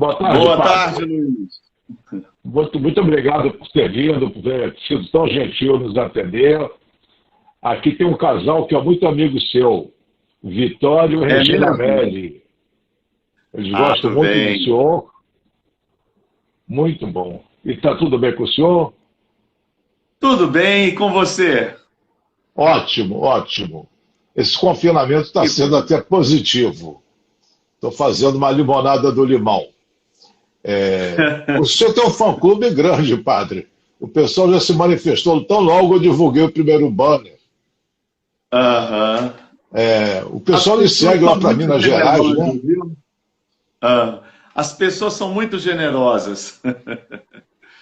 Boa tarde, Boa Padre. tarde, Luiz. Muito obrigado por ter vindo, por ter sido tão gentil nos atender. Aqui tem um casal que é muito amigo seu, Vitório e É Regina mesmo? Melli. Eles Ah, gostam tudo muito do bem. senhor. Muito bom. E está tudo bem com o senhor? Tudo bem, e com você? Ótimo, ótimo. Esse confinamento está Que sendo bom. até positivo. Estou fazendo uma limonada do limão. O senhor tem um fã-clube grande, padre. O pessoal já se manifestou tão logo eu divulguei o primeiro banner. Aham. O As pessoal lhe pessoas segue lá são para muito Minas Gerais, né? generosas, viu? Ah, as pessoas são muito generosas,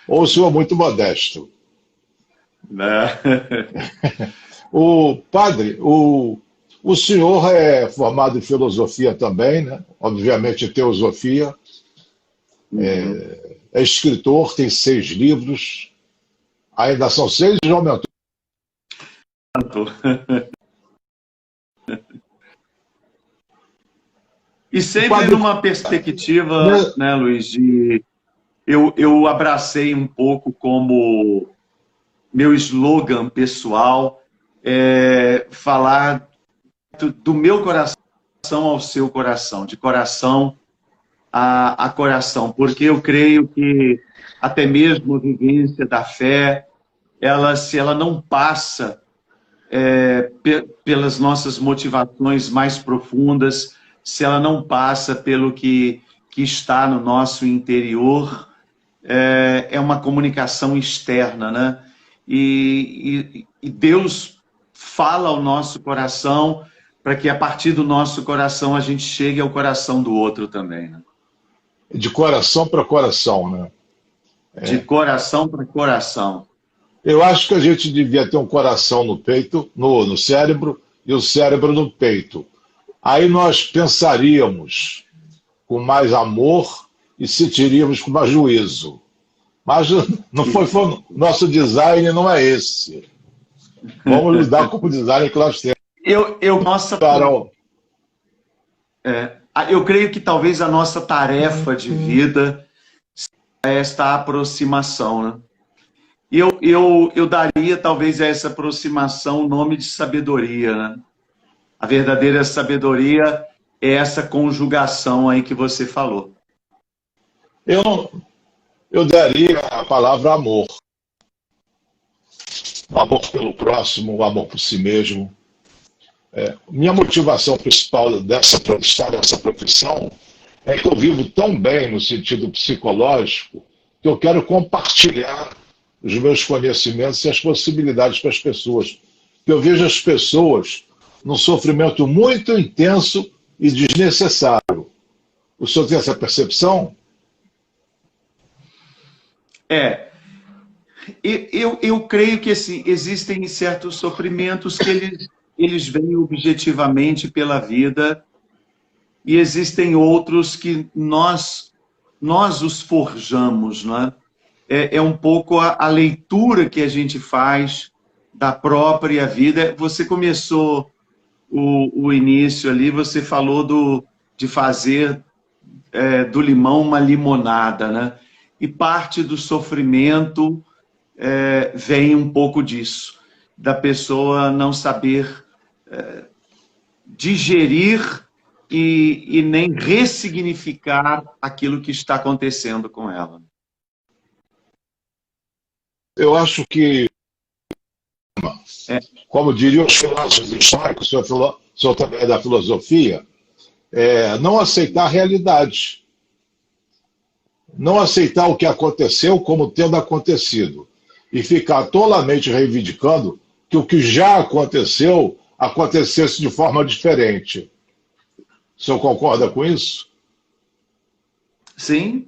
Ou o senhor é muito modesto? né? O padre, o senhor é formado em filosofia também, né? Obviamente em teosofia, Uhum. é escritor, tem 6 livros, ainda são 6 e já aumentou. E sempre Padre, numa perspectiva, né, né, Luiz, de eu abracei um pouco como meu slogan pessoal, falar do meu coração ao seu coração, de coração a coração, porque eu creio que até mesmo a vivência da fé, se ela não passa pelas nossas motivações mais profundas, se ela não passa pelo que está no nosso interior, é uma comunicação externa, né? E Deus fala ao nosso coração para que a partir do nosso coração a gente chegue ao coração do outro também, né? de coração para coração, né? De coração para coração. Eu acho que a gente devia ter um coração no peito, no cérebro, e o cérebro no peito. Aí nós pensaríamos com mais amor e sentiríamos com mais juízo. Mas não nosso design não é esse. Vamos lidar com o design que nós temos. Nossa, Carol, eu creio que talvez a nossa tarefa de vida é esta aproximação, né? E eu daria talvez a essa aproximação o nome de sabedoria, né? A verdadeira sabedoria é essa conjugação aí que você falou. eu daria a palavra amor. O amor pelo próximo, o amor por si mesmo. Minha motivação principal dessa profissão é que eu vivo tão bem no sentido psicológico que eu quero compartilhar os meus conhecimentos e as possibilidades para as pessoas. Eu vejo as pessoas num sofrimento muito intenso e desnecessário. O senhor tem essa percepção? Eu creio que assim, existem certos sofrimentos que eles vêm objetivamente pela vida e existem outros que nós os forjamos, não é? É um pouco a leitura que a gente faz da própria vida. Você começou o início ali, você falou de fazer do limão uma limonada, né? E parte do sofrimento vem um pouco disso, da pessoa não saber digerir e nem ressignificar aquilo que está acontecendo com ela. Eu acho que, É, como diriam os filósofos históricos, o senhor também é da filosofia, não aceitar a realidade. Não aceitar o que aconteceu como tendo acontecido. E ficar tolamente reivindicando que o que já aconteceu acontecesse de forma diferente. O senhor concorda com isso? sim,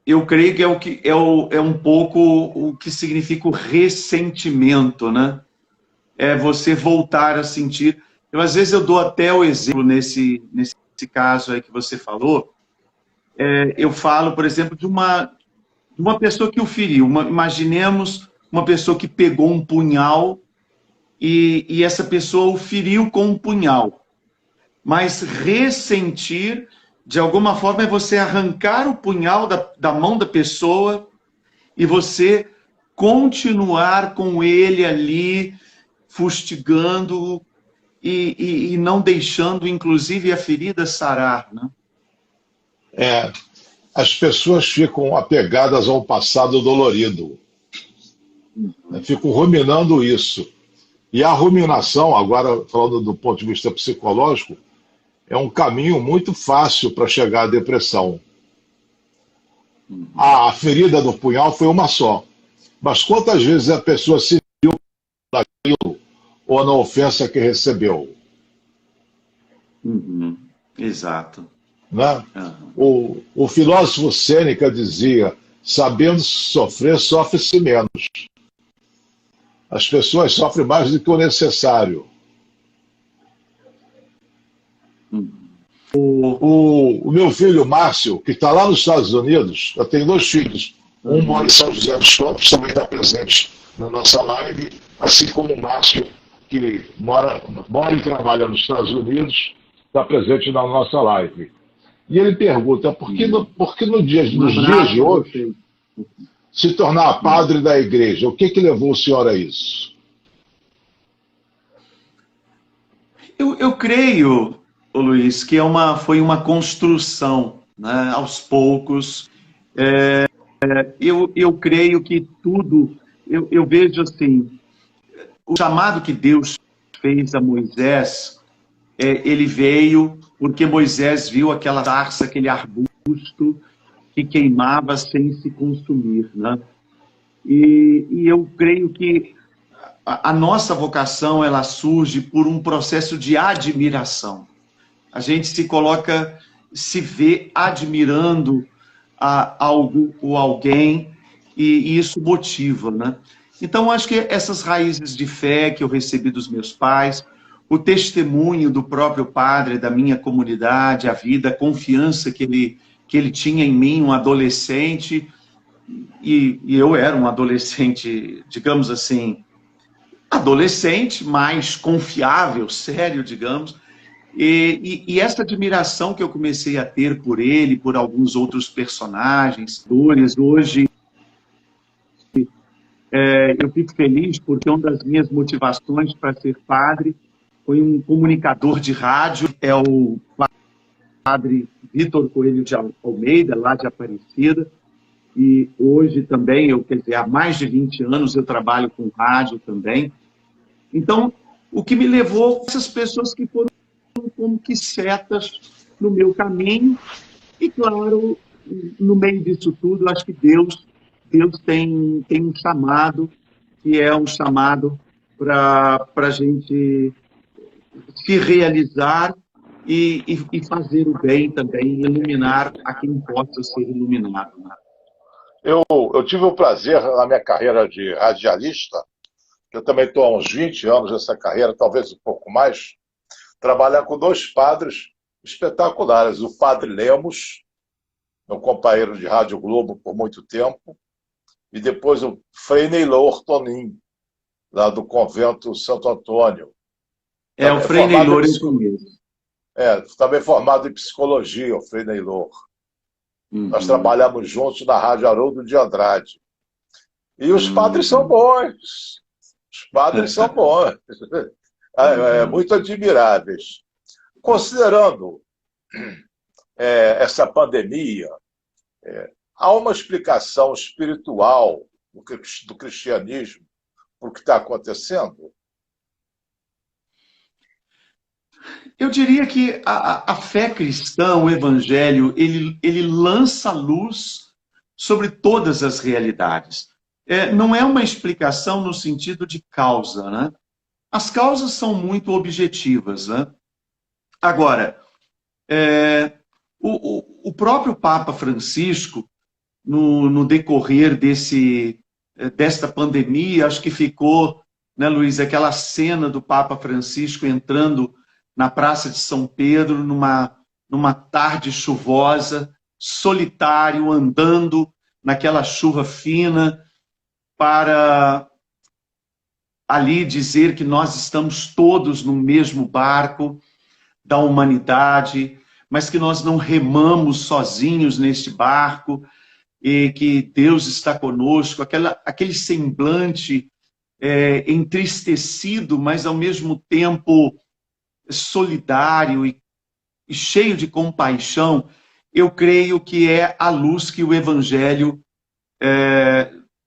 eu creio que é um pouco o que significa o ressentimento, né? É você voltar a sentir. Às vezes eu dou até o exemplo nesse caso aí que você falou. Eu falo, por exemplo, de uma pessoa que o feriu. Imaginemos uma pessoa que pegou um punhal e essa pessoa o feriu com um punhal. Mas ressentir De alguma forma é você arrancar o punhal da mão da pessoa e você continuar com ele ali, fustigando e não deixando, inclusive, a ferida sarar, né? É, as pessoas ficam apegadas ao passado dolorido, né? Ficam ruminando isso. E a ruminação, agora falando do ponto de vista psicológico, é um caminho muito fácil para chegar à depressão. A ferida do punhal foi uma só. Mas quantas vezes a pessoa se viu naquilo ou na ofensa que recebeu? Uhum. Exato. Né? Uhum. O filósofo Sêneca dizia: sabendo sofrer, sofre-se menos. As pessoas sofrem mais do que o necessário. O meu filho Márcio, que está lá nos Estados Unidos, eu tenho 2 filhos. Um mora em São José dos Campos, também está presente na nossa live, assim como o Márcio, que mora e trabalha nos Estados Unidos, está presente na nossa live. E ele pergunta, por que nos dias de hoje, se tornar padre da igreja? O que levou o senhor a isso? Eu creio, ô Luiz, que foi uma construção, né, aos poucos. Eu creio que tudo, eu vejo assim, o chamado que Deus fez a Moisés, ele veio porque Moisés viu aquela sarça, aquele arbusto que queimava sem se consumir, né? E eu creio que a nossa vocação, ela surge por um processo de admiração. A gente se coloca, se vê admirando algo ou alguém, e isso motiva, né? Então, acho que essas raízes de fé que eu recebi dos meus pais, o testemunho do próprio padre, da minha comunidade, a vida, a confiança que ele tinha em mim, um adolescente, e eu era um adolescente, digamos assim, adolescente, mais confiável, sério, digamos, e essa admiração que eu comecei a ter por ele, por alguns outros personagens, hoje eu fico feliz porque uma das minhas motivações para ser padre foi um comunicador de rádio, é o padre Vitor Coelho de Almeida, lá de Aparecida, e hoje também, quer dizer, há mais de 20 anos eu trabalho com rádio também. Então, o que me levou, essas pessoas que foram como que setas no meu caminho, e claro, no meio disso tudo, acho que Deus tem um chamado, que é um chamado para a gente se realizar e fazer o bem também, iluminar a quem possa ser iluminado. Eu tive o prazer, na minha carreira de radialista, eu também estou há uns 20 anos nessa carreira, talvez um pouco mais, trabalhar com 2 padres espetaculares. O padre Lemos, meu companheiro de Rádio Globo por muito tempo, e depois o Frei Neylor Tonin, lá do convento Santo Antônio. O Frei Neylor, eu conheço. Também formado em psicologia, o Frei Neylor. Nós trabalhamos juntos na Rádio Haroldo de Andrade. E os padres são bons. Os padres são bons. Muito admiráveis. Considerando essa pandemia, há uma explicação espiritual do cristianismo para o que está acontecendo? Eu diria que a fé cristã, o evangelho, ele lança luz sobre todas as realidades. Não é uma explicação no sentido de causa, né? As causas são muito objetivas, né? Agora, o próprio Papa Francisco, no decorrer desta pandemia, acho que ficou, né, Luiz, aquela cena do Papa Francisco entrando na Praça de São Pedro, numa tarde chuvosa, solitário, andando naquela chuva fina, para ali dizer que nós estamos todos no mesmo barco da humanidade, mas que nós não remamos sozinhos neste barco, e que Deus está conosco, aquele semblante entristecido, mas ao mesmo tempo solidário e cheio de compaixão, eu creio que é a luz que o Evangelho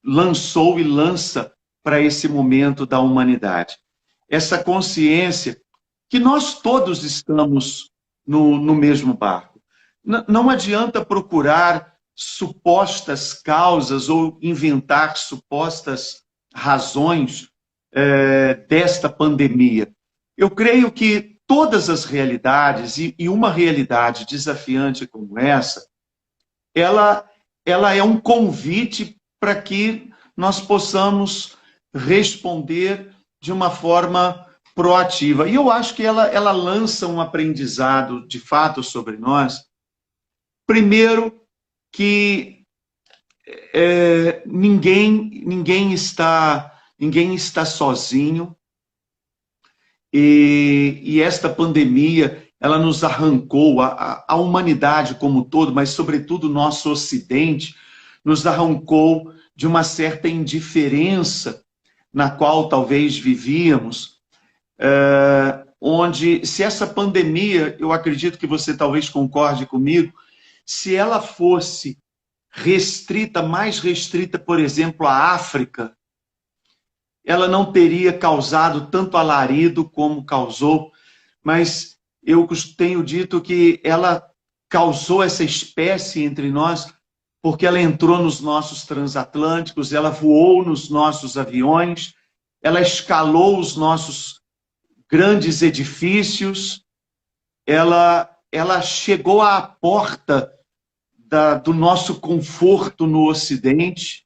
lançou e lança para esse momento da humanidade. Essa consciência que nós todos estamos no mesmo barco. Não adianta procurar supostas causas ou inventar supostas razões desta pandemia. Eu creio que todas as realidades, e uma realidade desafiante como essa, ela é um convite para que nós possamos responder de uma forma proativa. E eu acho que ela lança um aprendizado, de fato, sobre nós. Primeiro, que ninguém está sozinho, e esta pandemia, ela nos arrancou, a humanidade como um todo, mas sobretudo o nosso Ocidente, nos arrancou de uma certa indiferença na qual talvez vivíamos, onde, se essa pandemia, eu acredito que você talvez concorde comigo, se ela fosse restrita, mais restrita, por exemplo, à África, ela não teria causado tanto alarido como causou, mas eu tenho dito que ela causou essa espécie entre nós porque ela entrou nos nossos transatlânticos, ela voou nos nossos aviões, ela escalou os nossos grandes edifícios, ela chegou à porta do nosso conforto no Ocidente,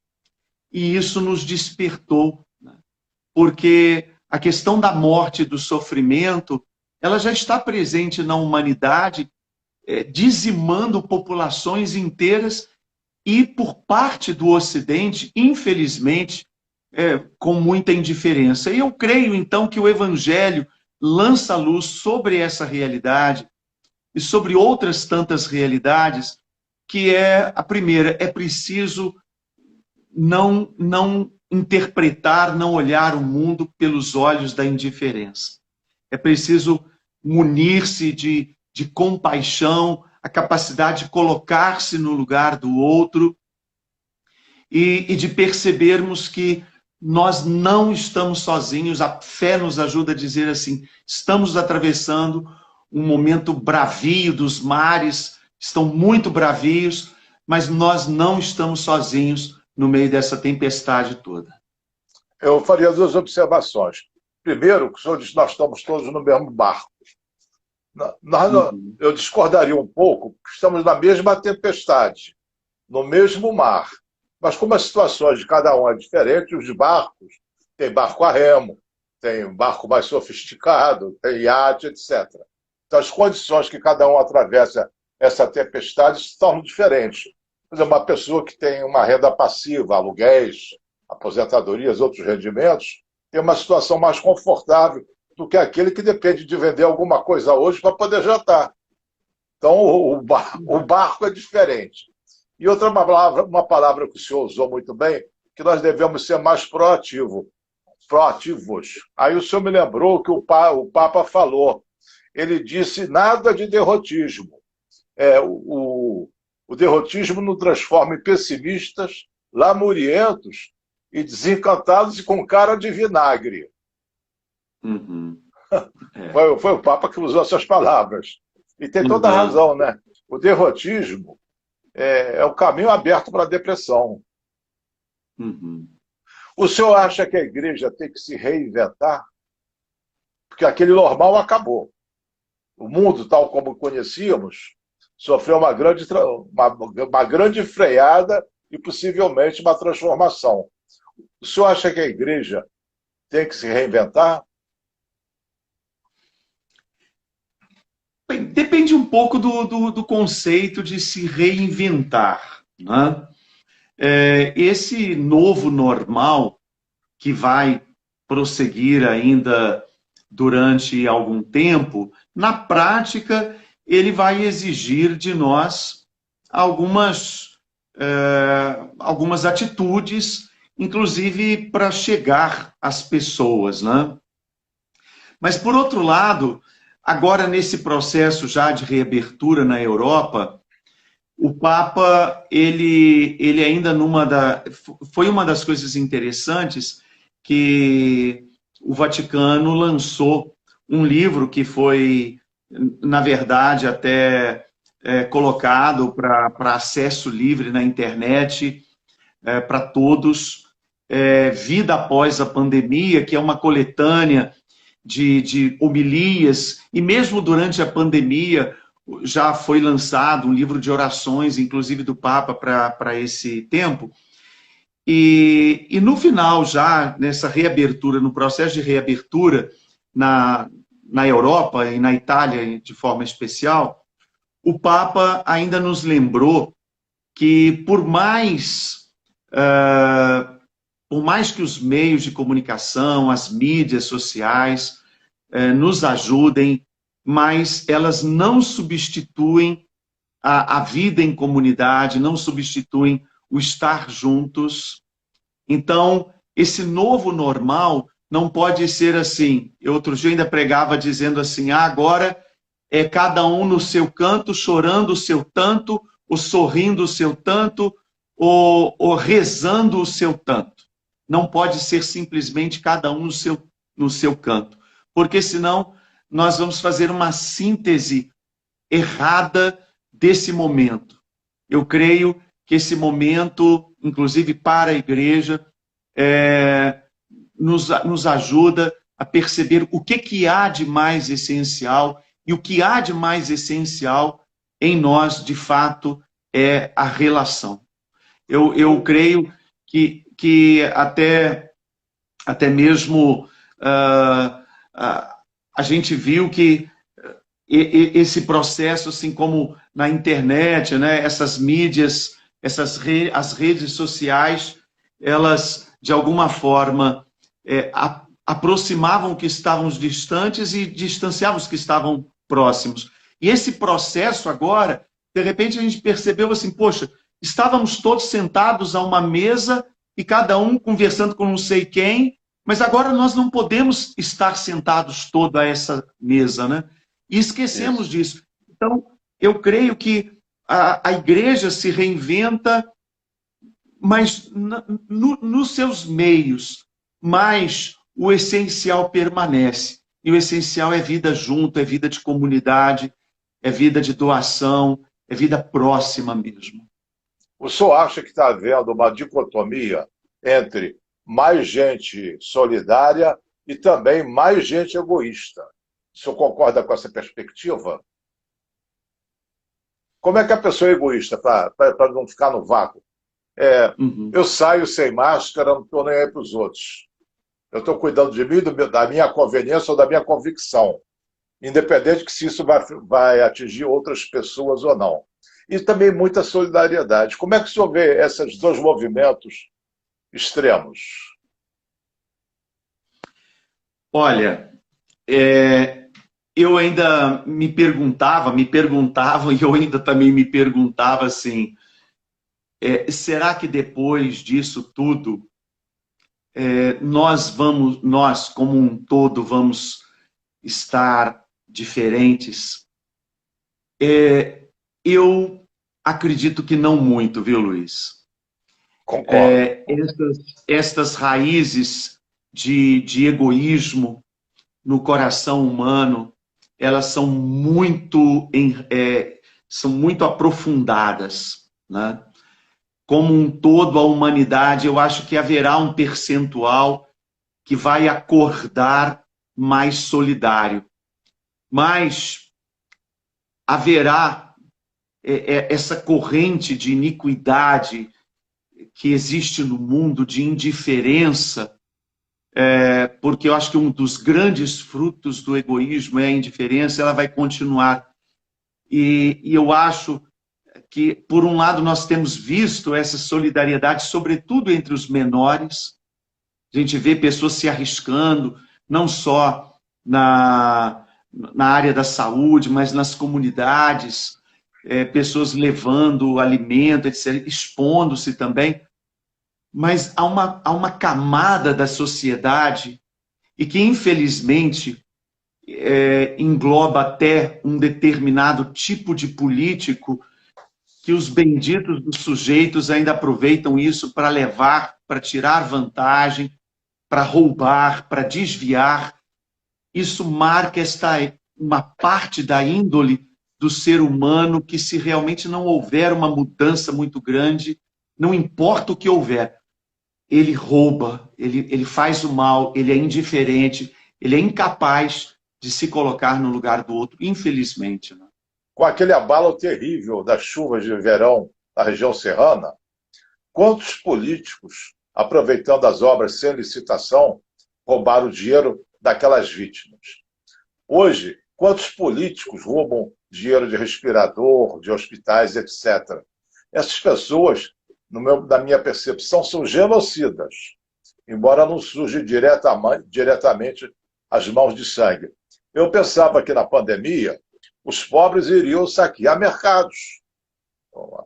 e isso nos despertou, né? Porque a questão da morte e do sofrimento, ela já está presente na humanidade, dizimando populações inteiras, e por parte do Ocidente, infelizmente, com muita indiferença. E eu creio, então, que o Evangelho lança luz sobre essa realidade e sobre outras tantas realidades, que a primeira, é preciso não interpretar, não olhar o mundo pelos olhos da indiferença. É preciso munir-se de compaixão, a capacidade de colocar-se no lugar do outro e de percebermos que nós não estamos sozinhos. A fé nos ajuda a dizer assim, estamos atravessando um momento bravio dos mares, estão muito bravios, mas nós não estamos sozinhos no meio dessa tempestade toda. Eu faria duas observações. Primeiro, que o senhor disse que nós estamos todos no mesmo barco. Eu discordaria um pouco, porque estamos na mesma tempestade, no mesmo mar. Mas como as situações de cada um é diferente, os barcos, tem barco a remo, tem barco mais sofisticado, tem iate, etc. Então, as condições que cada um atravessa essa tempestade se tornam diferentes. Por exemplo, uma pessoa que tem uma renda passiva, aluguéis, aposentadorias, outros rendimentos, tem uma situação mais confortável do que aquele que depende de vender alguma coisa hoje para poder jantar. Então, o barco é diferente. E outra uma palavra que o senhor usou muito bem, que nós devemos ser mais proativos. Aí o senhor me lembrou que o Papa falou. Ele disse nada de derrotismo. O derrotismo nos transforma em pessimistas, lamurientos e desencantados e com cara de vinagre. Uhum. Foi o Papa que usou essas palavras. E tem toda a razão, né? O derrotismo é o caminho aberto para a depressão. Uhum. O senhor acha que a igreja tem que se reinventar? Porque aquele normal acabou. O mundo, tal como conhecíamos, sofreu uma grande freada e possivelmente uma transformação. O senhor acha que a igreja tem que se reinventar? Bem, depende um pouco do conceito de se reinventar, né? Esse novo normal, que vai prosseguir ainda durante algum tempo, na prática, ele vai exigir de nós algumas atitudes, inclusive para chegar às pessoas, né? Mas, por outro lado, agora nesse processo já de reabertura na Europa, o Papa, ele ainda foi uma das coisas interessantes que o Vaticano lançou um livro que foi, na verdade, até colocado para acesso livre na internet, para todos, Vida Após a Pandemia, que é uma coletânea de homilias, e mesmo durante a pandemia já foi lançado um livro de orações, inclusive do Papa, para esse tempo. E no final, já nessa reabertura, no processo de reabertura na Europa e na Itália de forma especial, o Papa ainda nos lembrou que por mais que os meios de comunicação, as mídias sociais nos ajudem, mas elas não substituem a vida em comunidade, não substituem o estar juntos. Então, esse novo normal não pode ser assim. Eu outro dia ainda pregava dizendo assim, agora é cada um no seu canto, chorando o seu tanto, ou sorrindo o seu tanto, ou rezando o seu tanto. Não pode ser simplesmente cada um no seu canto, porque senão nós vamos fazer uma síntese errada desse momento. Eu creio que esse momento, inclusive para a igreja, nos ajuda a perceber o que há de mais essencial, e o que há de mais essencial em nós, de fato, é a relação. Eu creio que até mesmo a gente viu que esse processo, assim como na internet, né, essas mídias, as redes sociais, elas, de alguma forma, aproximavam os que estavam distantes e distanciavam os que estavam próximos. E esse processo agora, de repente a gente percebeu assim, poxa, estávamos todos sentados a uma mesa e cada um conversando com não sei quem, mas agora nós não podemos estar sentados todos a essa mesa, né? E esquecemos disso. Então, eu creio que a igreja se reinventa, mas nos seus meios, mas o essencial permanece. E o essencial é vida junto, é vida de comunidade, é vida de doação, é vida próxima mesmo. O senhor acha que está havendo uma dicotomia entre mais gente solidária e também mais gente egoísta? O senhor concorda com essa perspectiva? Como é que a pessoa é egoísta, para não ficar no vácuo? Eu saio sem máscara, não estou nem aí para os outros. Eu estou cuidando de mim, da minha conveniência ou da minha convicção, independente que se isso vai atingir outras pessoas ou não. E também muita solidariedade. Como é que o senhor vê esses dois movimentos extremos? Olha, eu ainda me perguntava, e eu ainda também me perguntava assim, será que depois disso tudo, nós como um todo, vamos estar diferentes? Eu acredito que não muito, viu, Luiz? Concordo. Estas raízes de egoísmo no coração humano, elas são muito aprofundadas, né? Como um todo, a humanidade, eu acho que haverá um percentual que vai acordar mais solidário. Mas haverá essa corrente de iniquidade que existe no mundo, de indiferença, porque eu acho que um dos grandes frutos do egoísmo é a indiferença, ela vai continuar. E eu acho que, por um lado, nós temos visto essa solidariedade, sobretudo entre os menores. A gente vê pessoas se arriscando, não só na área da saúde, mas nas comunidades, pessoas levando alimento, etc., expondo-se também. Mas há uma camada da sociedade e que, infelizmente, engloba até um determinado tipo de político que os benditos dos sujeitos ainda aproveitam isso para levar, para tirar vantagem, para roubar, para desviar. Isso marca uma parte da índole do ser humano que, se realmente não houver uma mudança muito grande, não importa o que houver, ele rouba, ele faz o mal, ele é indiferente, ele é incapaz de se colocar no lugar do outro, infelizmente. Né? Com aquele abalo terrível das chuvas de verão na região serrana, quantos políticos, aproveitando as obras sem licitação, roubaram o dinheiro daquelas vítimas? Hoje, quantos políticos roubam dinheiro de respirador, de hospitais, etc.? Essas pessoas, na minha percepção, são genocidas, embora não sujem diretamente as mãos de sangue. Eu pensava que na pandemia os pobres iriam saquear mercados.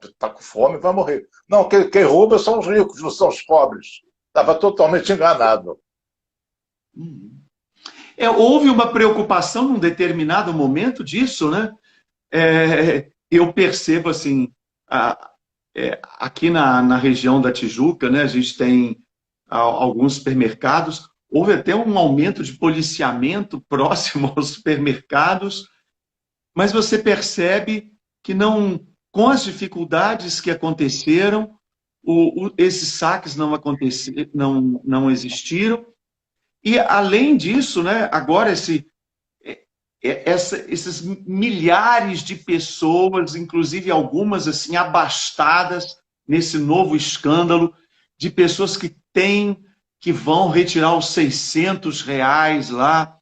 Está com fome, vai morrer. Não, quem rouba são os ricos, não são os pobres. Estava totalmente enganado. Houve uma preocupação num determinado momento disso, né? Eu percebo assim, aqui na região da Tijuca, né, a gente tem alguns supermercados, houve até um aumento de policiamento próximo aos supermercados, mas você percebe que não, com as dificuldades que aconteceram, esses saques não existiram. E, além disso, né, agora esses milhares de pessoas, inclusive algumas assim abastadas nesse novo escândalo, de pessoas que vão retirar os R$ 600 lá,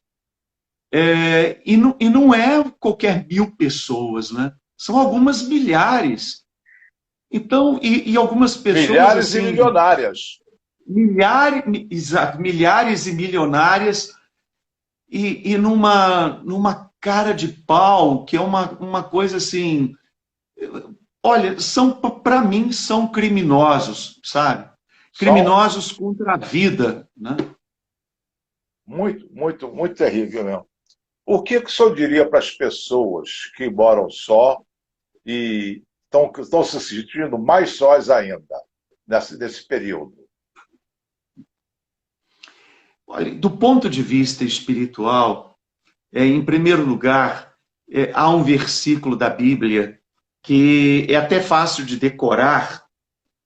e não é qualquer 1.000 pessoas, né? São algumas milhares. Então, e algumas pessoas... Milhares assim, e milionárias. Milhares e milionárias, e numa cara de pau, que é uma coisa assim... Olha, para mim, são criminosos, sabe? Criminosos contra a vida, né? Muito, muito, muito terrível mesmo. O que o senhor diria para as pessoas que moram só e estão se sentindo mais sós ainda nesse período? Olha, do ponto de vista espiritual, em primeiro lugar, há um versículo da Bíblia que é até fácil de decorar,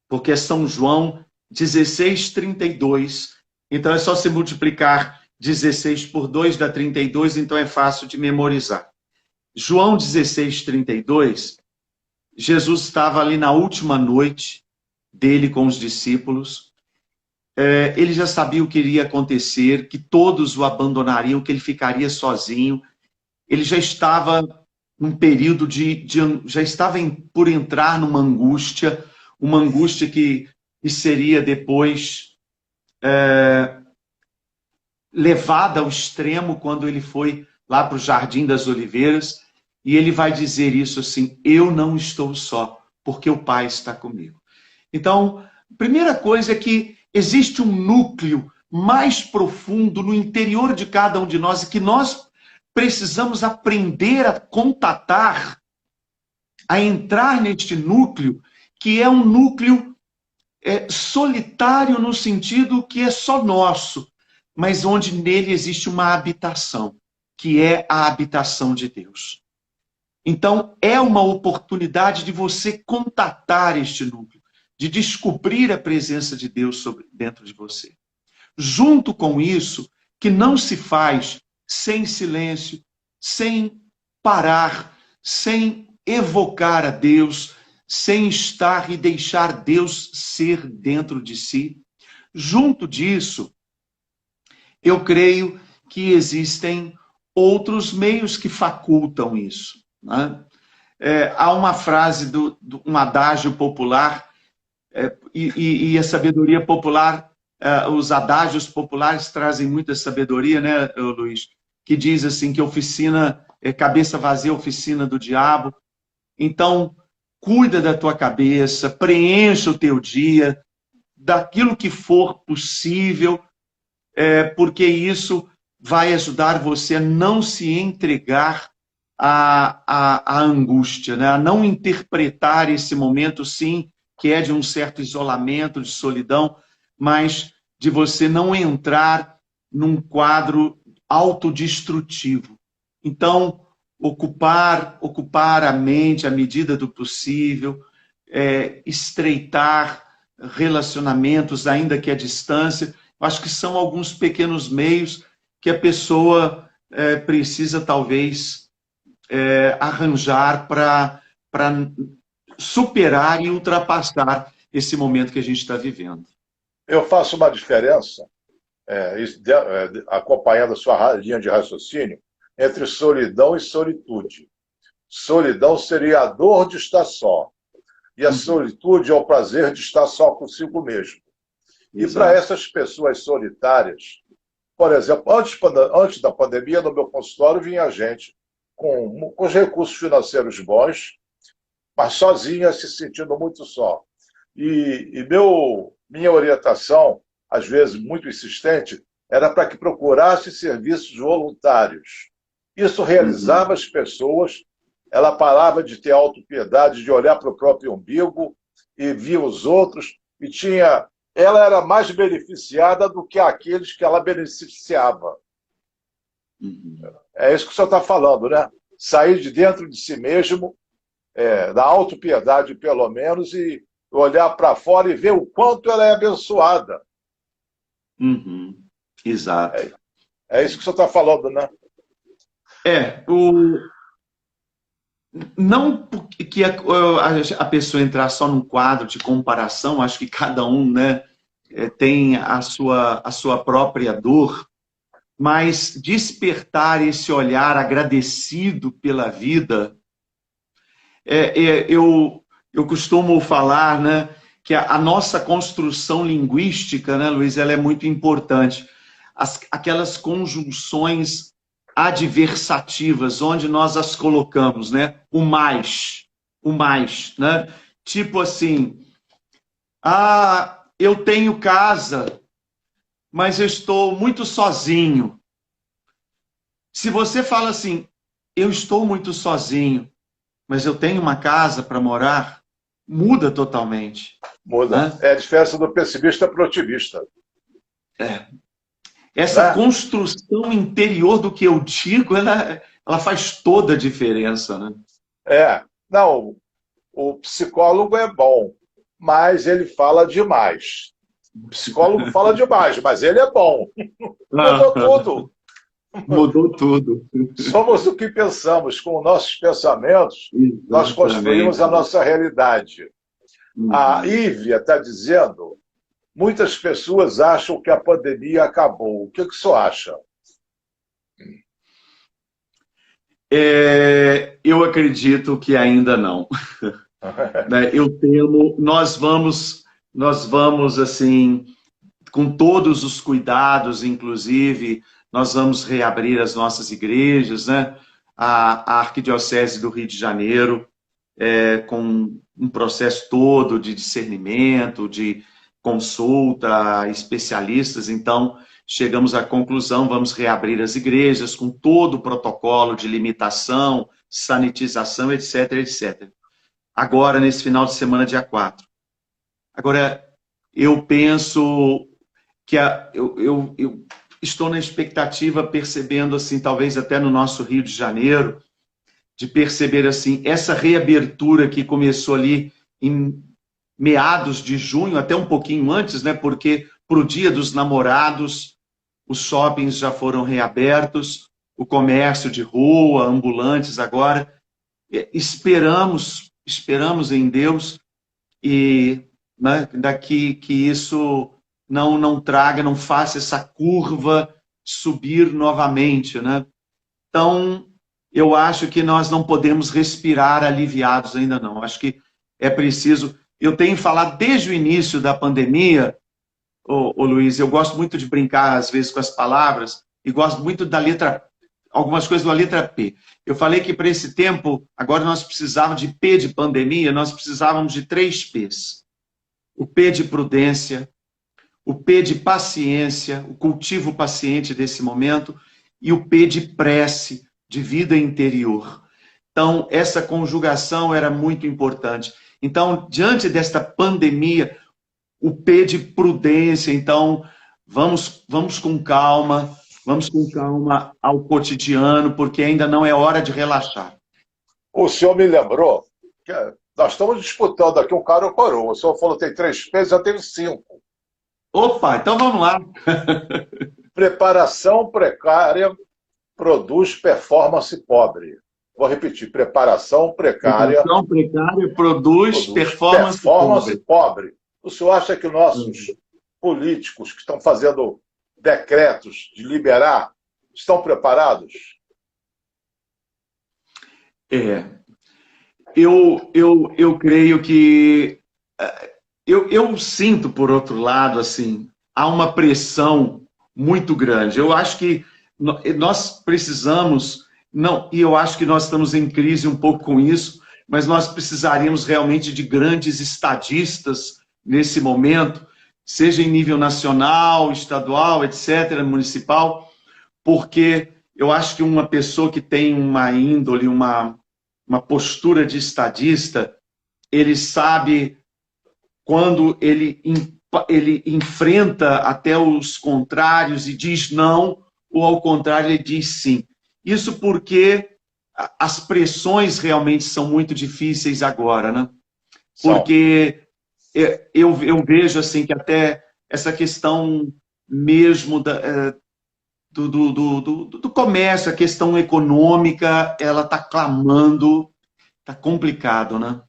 porque é São João 16:32. Então é só se multiplicar 16 por 2 dá 32, então é fácil de memorizar. João 16:32, Jesus estava ali na última noite dele com os discípulos. Ele já sabia o que iria acontecer, que todos o abandonariam, que ele ficaria sozinho. Ele já estava num período já estava por entrar numa angústia que seria depois levada ao extremo quando ele foi lá para o Jardim das Oliveiras, e ele vai dizer isso assim: eu não estou só, porque o Pai está comigo. Então, a primeira coisa é que existe um núcleo mais profundo no interior de cada um de nós, e que nós precisamos aprender a contatar, a entrar neste núcleo, que é um núcleo solitário no sentido que é só nosso, mas onde nele existe uma habitação, que é a habitação de Deus. Então, é uma oportunidade de você contatar este núcleo, de descobrir a presença de Deus dentro de você. Junto com isso, que não se faz sem silêncio, sem parar, sem evocar a Deus, sem estar e deixar Deus ser dentro de si. Junto disso, eu creio que existem outros meios que facultam isso, né? Há uma frase, um adágio popular, e a sabedoria popular, os adágios populares trazem muita sabedoria, né, Luiz? que diz assim que oficina, cabeça vazia, oficina do diabo. Então, cuida da tua cabeça, preencha o teu dia, daquilo que for possível, porque isso vai ajudar você a não se entregar à angústia, né? A não interpretar esse momento, sim, que é de um certo isolamento, de solidão, mas de você não entrar num quadro autodestrutivo. Então, ocupar a mente à medida do possível, estreitar relacionamentos, ainda que à distância. Acho que são alguns pequenos meios que a pessoa precisa, talvez, arranjar para superar e ultrapassar esse momento que a gente está vivendo. Eu faço uma diferença, acompanhando a sua linha de raciocínio, entre solidão e solitude. Solidão seria a dor de estar só. E a solitude é o prazer de estar só consigo mesmo. E para essas pessoas solitárias, por exemplo, antes da pandemia, no meu consultório, vinha gente com os recursos financeiros bons, mas sozinha, se sentindo muito só. E minha orientação, às vezes muito insistente, era para que procurasse serviços voluntários. Isso realizava as pessoas, ela parava de ter autopiedade, de olhar para o próprio umbigo e via os outros, e ela era mais beneficiada do que aqueles que ela beneficiava. É isso que o senhor está falando, né? Sair de dentro de si mesmo, da autopiedade pelo menos, e olhar para fora e ver o quanto ela é abençoada. Exato. É isso que o senhor está falando, né? Não que a pessoa entrar só num quadro de comparação, acho que cada um, né, tem a sua própria dor, mas despertar esse olhar agradecido pela vida. Eu costumo falar, né, que a nossa construção linguística, né, Luiz, ela é muito importante. Aquelas conjunções adversativas, onde nós as colocamos, né? O mais, né? Tipo assim, eu tenho casa, mas eu estou muito sozinho. Se você fala assim, eu estou muito sozinho, mas eu tenho uma casa para morar, muda totalmente. Muda. Né? É a diferença do pessimista para o otimista. Essa construção interior do que eu digo, ela faz toda a diferença, né? Não, o psicólogo é bom, mas ele fala demais. O psicólogo fala demais, mas ele é bom. Mudou tudo. Mudou tudo. Somos o que pensamos. Com nossos pensamentos, nós construímos a nossa realidade. A Ívia está dizendo... Muitas pessoas acham que a pandemia acabou. O que o senhor acha? Eu acredito que ainda não. Eu temo, nós vamos assim, com todos os cuidados, inclusive, nós vamos reabrir as nossas igrejas, né? A Arquidiocese do Rio de Janeiro, com um processo todo de discernimento, de consulta, especialistas, então chegamos à conclusão, vamos reabrir as igrejas com todo o protocolo de limitação, sanitização, etc, etc. Agora, nesse final de semana, dia 4. Agora, eu penso que eu estou na expectativa, percebendo assim, talvez até no nosso Rio de Janeiro, de perceber assim, essa reabertura que começou ali em meados de junho, até um pouquinho antes, né? Porque para o Dia dos Namorados, os shoppings já foram reabertos, o comércio de rua, ambulantes agora. Esperamos em Deus e, né, daqui que isso não traga, não faça essa curva subir novamente, né? Então, eu acho que nós não podemos respirar aliviados ainda não. Acho que é preciso... Eu tenho falado desde o início da pandemia, ô Luiz, eu gosto muito de brincar às vezes com as palavras, e gosto muito da letra algumas coisas da letra P. Eu falei que para esse tempo, agora nós precisávamos de P de pandemia, nós precisávamos de 3 P's. O P de prudência, o P de paciência, o cultivo paciente desse momento, e o P de prece, de vida interior. Então, essa conjugação era muito importante. Então, diante desta pandemia, o P de prudência, então, vamos com calma ao cotidiano, porque ainda não é hora de relaxar. O senhor me lembrou que nós estamos disputando aqui um cara ou coroa. O senhor falou que tem 3 P's, eu tenho 5. Opa, então vamos lá. Preparação precária produz performance pobre. Vou repetir, preparação precária produz performance pobre. O senhor acha que nossos políticos que estão fazendo decretos de liberar estão preparados? Eu creio que... Eu sinto, por outro lado, assim, há uma pressão muito grande. Eu acho que nós precisamos... Não, e eu acho que nós estamos em crise um pouco com isso, mas nós precisaríamos realmente de grandes estadistas nesse momento, seja em nível nacional, estadual, etc., municipal, porque eu acho que uma pessoa que tem uma índole, uma postura de estadista, ele sabe quando ele enfrenta até os contrários e diz não, ou ao contrário, ele diz sim. Isso porque as pressões realmente são muito difíceis agora, né? Porque eu vejo assim que até essa questão mesmo do comércio, a questão econômica, ela está clamando, está complicado, né?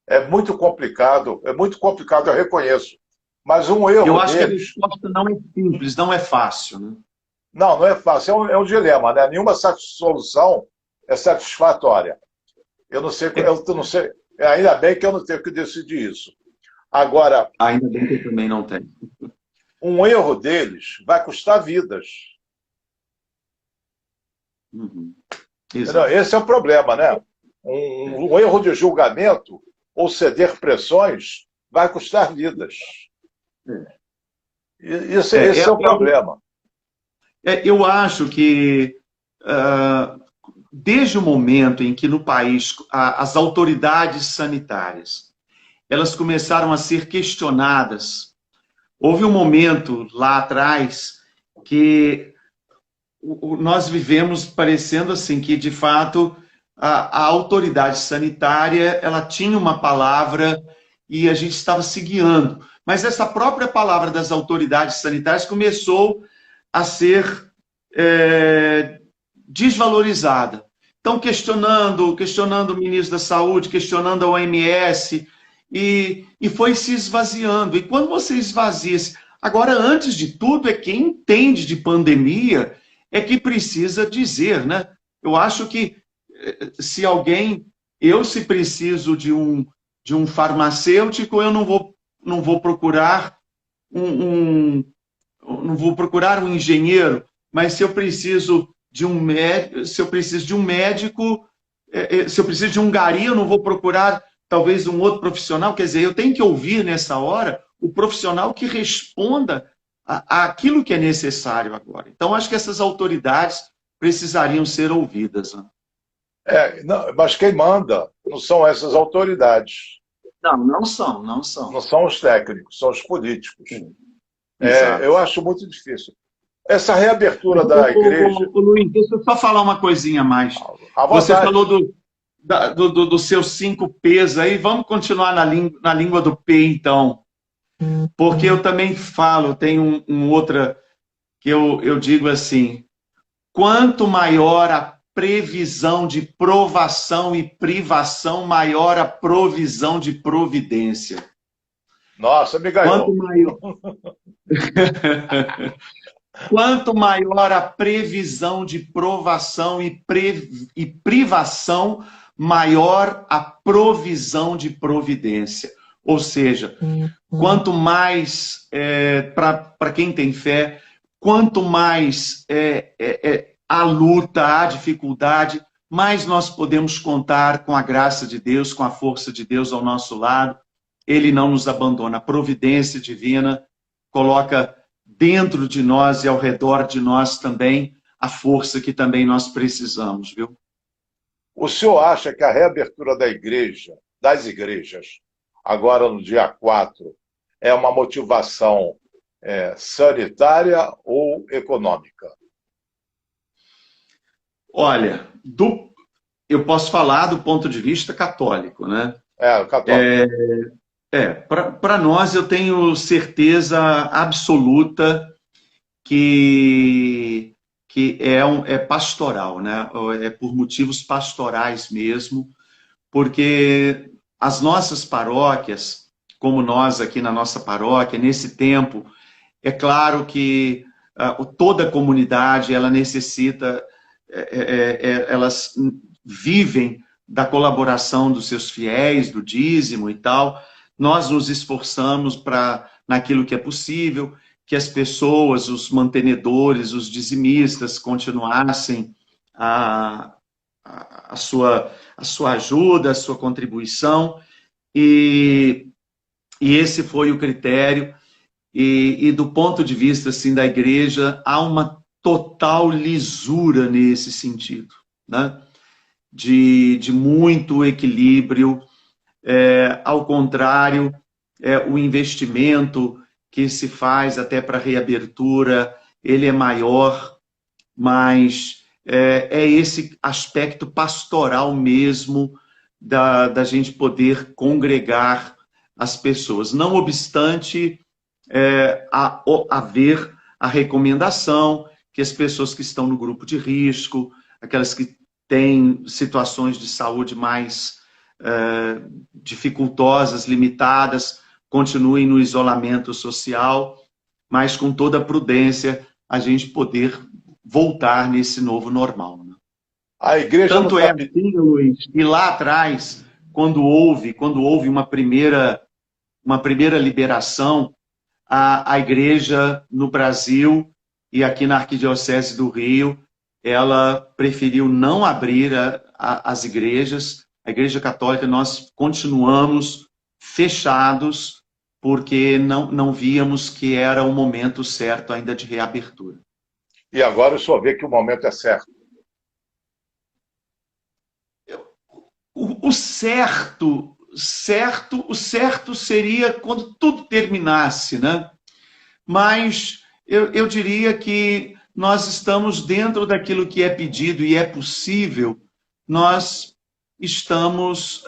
É muito complicado, eu reconheço. Mas um erro eu acho deles... que a resposta não é simples, não é fácil, né? Não é fácil, é um dilema, né? Nenhuma solução é satisfatória. Eu não sei, ainda bem que eu não tenho que decidir isso. Agora, ainda bem que eu também não tenho. Um erro deles vai custar vidas. Esse é o problema, né? Um erro de julgamento ou ceder pressões vai custar vidas. Esse é o problema. Eu acho que, desde o momento em que no país as autoridades sanitárias elas começaram a ser questionadas, houve um momento lá atrás que nós vivemos parecendo assim que, de fato, a autoridade sanitária ela tinha uma palavra e a gente estava se guiando. Mas essa própria palavra das autoridades sanitárias começou a ser desvalorizada. Então, questionando o ministro da Saúde, questionando a OMS, e foi se esvaziando. E quando você esvazia-se... Agora, antes de tudo, é quem entende de pandemia é que precisa dizer, né? Eu acho que se alguém... se preciso de um farmacêutico, eu não vou procurar não vou procurar um engenheiro, mas se eu preciso de um médico, se eu preciso de um gari, eu não vou procurar talvez um outro profissional. Quer dizer, eu tenho que ouvir nessa hora o profissional que responda àquilo que é necessário agora. Então, acho que essas autoridades precisariam ser ouvidas. Né? Mas quem manda não são essas autoridades. Não são. Não são os técnicos, são os políticos. Eu acho muito difícil. Essa reabertura da igreja... Luiz, deixa eu só falar uma coisinha a mais. Você falou dos seus 5 P's aí, vamos continuar na língua do P, então. Porque eu também falo, tem outra que eu digo assim, quanto maior a previsão de provação e privação, maior a provisão de providência. Nossa, me ganhou. Quanto maior a previsão de provação e privação, maior a provisão de providência. Ou seja, quanto mais, para quem tem fé, quanto mais há luta, há dificuldade, mas nós podemos contar com a graça de Deus, com a força de Deus ao nosso lado. Ele não nos abandona. A providência divina coloca dentro de nós e ao redor de nós também a força que também nós precisamos, viu? O senhor acha que a reabertura da igreja, das igrejas, agora no dia 4, é uma motivação sanitária ou econômica? Olha, eu posso falar do ponto de vista católico, né? Católico. Para nós, eu tenho certeza absoluta que é pastoral, né? É por motivos pastorais mesmo, porque as nossas paróquias, como nós aqui na nossa paróquia, nesse tempo, é claro que toda a comunidade, ela necessita, elas vivem da colaboração dos seus fiéis, do dízimo e tal. Nós nos esforçamos para, naquilo que é possível, que as pessoas, os mantenedores, os dizimistas continuassem a sua ajuda, a sua contribuição, e esse foi o critério, e do ponto de vista assim, da igreja, há uma total lisura nesse sentido, né? De muito equilíbrio, ao contrário, o investimento que se faz até para reabertura, ele é maior, mas é esse aspecto pastoral mesmo da gente poder congregar as pessoas. Não obstante haver a recomendação que as pessoas que estão no grupo de risco, aquelas que têm situações de saúde mais dificultosas, limitadas, continuem no isolamento social, mas com toda a prudência a gente poder voltar nesse novo normal, né? A igreja Tanto é assim, Luiz, e lá atrás, quando houve uma primeira liberação, a igreja no Brasil e aqui na Arquidiocese do Rio, ela preferiu não abrir as igrejas. A Igreja Católica, nós continuamos fechados, porque não víamos que era o momento certo ainda de reabertura. E agora o senhor vê que o momento é certo? O certo seria quando tudo terminasse, né? Mas eu diria que nós estamos dentro daquilo que é pedido e é possível, nós estamos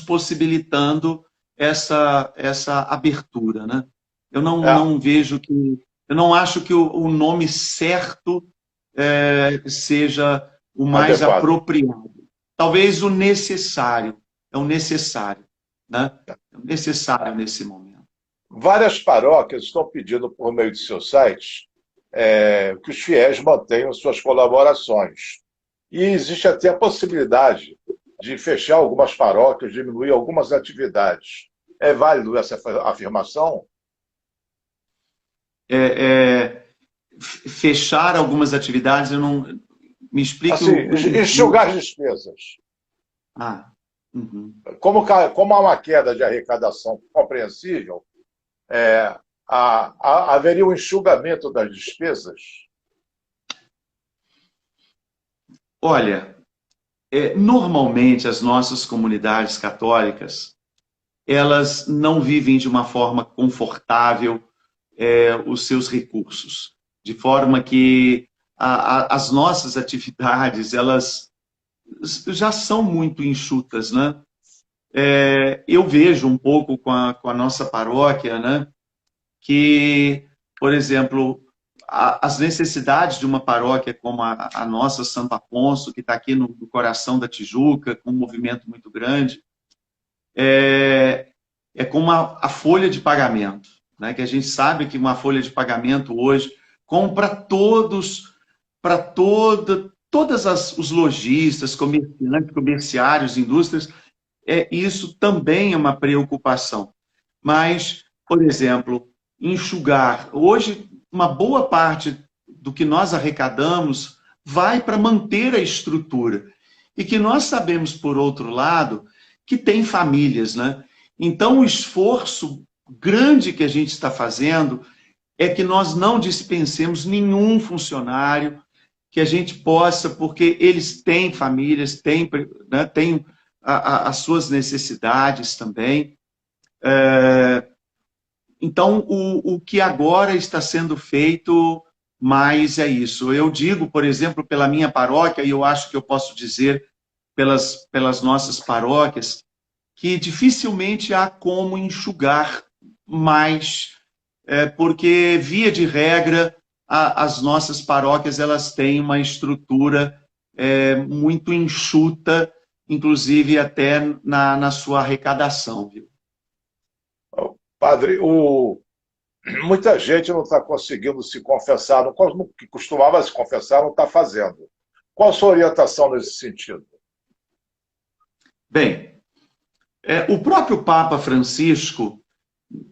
possibilitando essa abertura, né? Eu não vejo que... Eu não acho que o nome certo seja o mais apropriado. Talvez o necessário. É o necessário, né? É o necessário nesse momento. Várias paróquias estão pedindo, por meio de seus sites, que os fiéis mantenham suas colaborações. E existe até a possibilidade de fechar algumas paróquias, diminuir algumas atividades. É válido essa afirmação? Fechar algumas atividades, eu não... Me explique... Assim, enxugar as despesas. Uhum. Como há uma queda de arrecadação compreensível, haveria um enxugamento das despesas? Olha, normalmente as nossas comunidades católicas, elas não vivem de uma forma confortável os seus recursos, de forma que as nossas atividades, elas já são muito enxutas, né? Eu vejo um pouco com a nossa paróquia, né, que, por exemplo, as necessidades de uma paróquia como a nossa Santo Afonso, que está aqui no coração da Tijuca, com um movimento muito grande, é como a folha de pagamento, né, que a gente sabe que uma folha de pagamento hoje compra todos os lojistas, comerciantes, comerciários, indústrias. Isso também é uma preocupação. Mas, por exemplo, enxugar. Hoje, uma boa parte do que nós arrecadamos vai para manter a estrutura. E que nós sabemos, por outro lado, que tem famílias, né? Então, o esforço grande que a gente está fazendo é que nós não dispensemos nenhum funcionário, que a gente possa, porque eles têm famílias, têm, né, têm as suas necessidades também. Então, o que agora está sendo feito mais é isso. Eu digo, por exemplo, pela minha paróquia, e eu acho que eu posso dizer pelas nossas paróquias, que dificilmente há como enxugar mais, porque, via de regra, as nossas paróquias elas têm uma estrutura muito enxuta, inclusive até na sua arrecadação. Viu? Padre, muita gente não está conseguindo se confessar, não, que costumava se confessar, não está fazendo. Qual a sua orientação nesse sentido? Bem, o próprio Papa Francisco,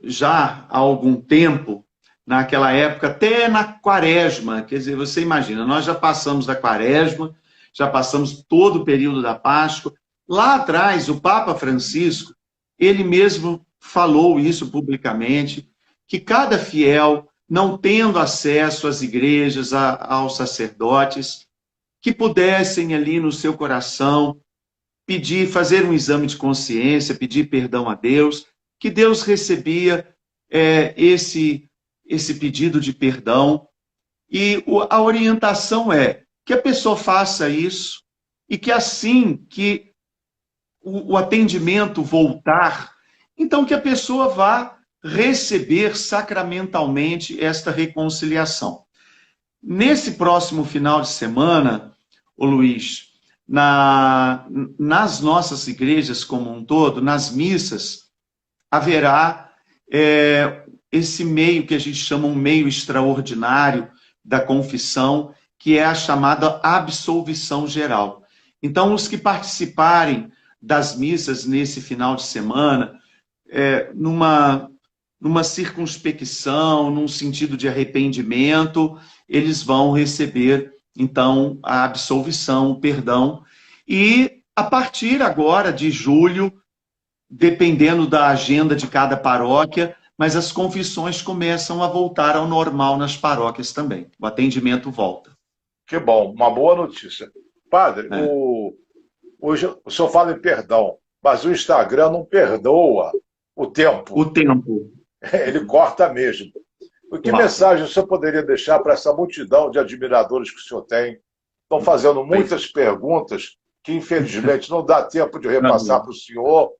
já há algum tempo, naquela época, até na Quaresma, quer dizer, você imagina, nós já passamos da Quaresma, já passamos todo o período da Páscoa. Lá atrás, o Papa Francisco, ele mesmo falou isso publicamente, que cada fiel, não tendo acesso às igrejas, aos sacerdotes, que pudessem ali no seu coração pedir, fazer um exame de consciência, pedir perdão a Deus, que Deus recebia esse pedido de perdão. E a orientação é que a pessoa faça isso e que assim que o atendimento voltar, então que a pessoa vá receber sacramentalmente esta reconciliação. Nesse próximo final de semana, ô Luiz, nas nossas igrejas como um todo, nas missas, haverá esse meio que a gente chama um meio extraordinário da confissão, que é a chamada absolvição geral. Então, os que participarem das missas nesse final de semana, numa circunspecção, num sentido de arrependimento, eles vão receber, então, a absolvição, o perdão. E, a partir agora de julho, dependendo da agenda de cada paróquia, mas as confissões começam a voltar ao normal nas paróquias também. O atendimento volta. Que bom, uma boa notícia. Padre, hoje o senhor fala em perdão, mas o Instagram não perdoa o tempo. O tempo. Ele corta mesmo. Que mensagem o senhor poderia deixar para essa multidão de admiradores que o senhor tem? Estão fazendo muitas perguntas que, infelizmente, não dá tempo de repassar para o senhor.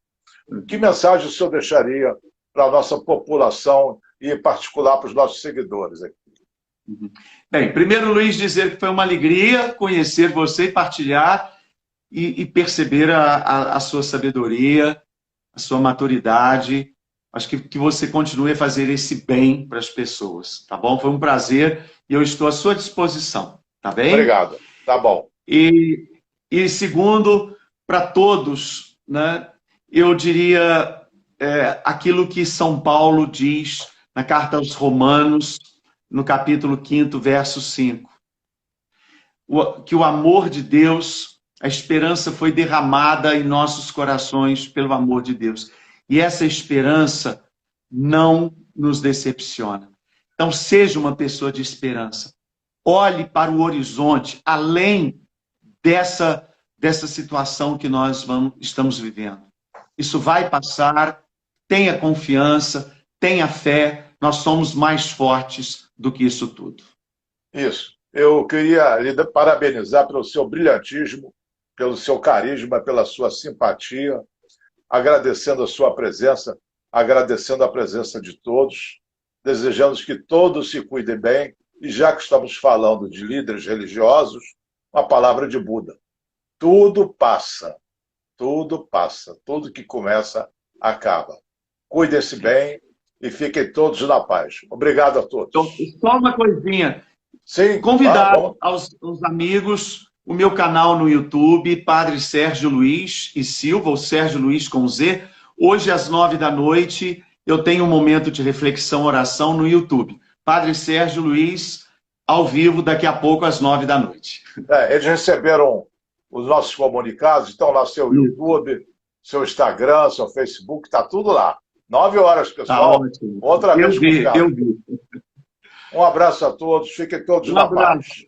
Que mensagem o senhor deixaria para a nossa população e, em particular, para os nossos seguidores aqui? Bem, primeiro, Luiz, dizer que foi uma alegria conhecer você e partilhar e perceber a sua sabedoria, a sua maturidade. Acho que você continue a fazer esse bem para as pessoas, tá bom? Foi um prazer e eu estou à sua disposição, tá bem? Obrigado, tá bom. E segundo, para todos, né, eu diria aquilo que São Paulo diz na carta aos Romanos, no capítulo 5, verso 5. Que o amor de Deus, a esperança foi derramada em nossos corações pelo amor de Deus. E essa esperança não nos decepciona. Então, seja uma pessoa de esperança. Olhe para o horizonte, além dessa situação que nós estamos vivendo. Isso vai passar, tenha confiança, tenha fé, nós somos mais fortes do que isso tudo. Isso. Eu queria lhe parabenizar pelo seu brilhantismo, pelo seu carisma, pela sua simpatia, agradecendo a sua presença, agradecendo a presença de todos, desejamos que todos se cuidem bem, e já que estamos falando de líderes religiosos, uma palavra de Buda. Tudo passa, tudo que começa, acaba. Cuidem-se bem e fiquem todos na paz. Obrigado a todos. Então, só uma coisinha. Sim, convidar aos amigos, o meu canal no YouTube, Padre Sérgio Luiz e Silva, ou Sérgio Luiz com Z. Hoje, às 21h, eu tenho um momento de reflexão, oração no YouTube. Padre Sérgio Luiz, ao vivo daqui a pouco, às 9 da noite. Eles receberam os nossos comunicados, estão lá seu YouTube, seu Instagram, seu Facebook, está tudo lá. 9 horas, pessoal. Tá ótimo. Outra vez com o eu vi. Um abraço a todos, fiquem todos na paz.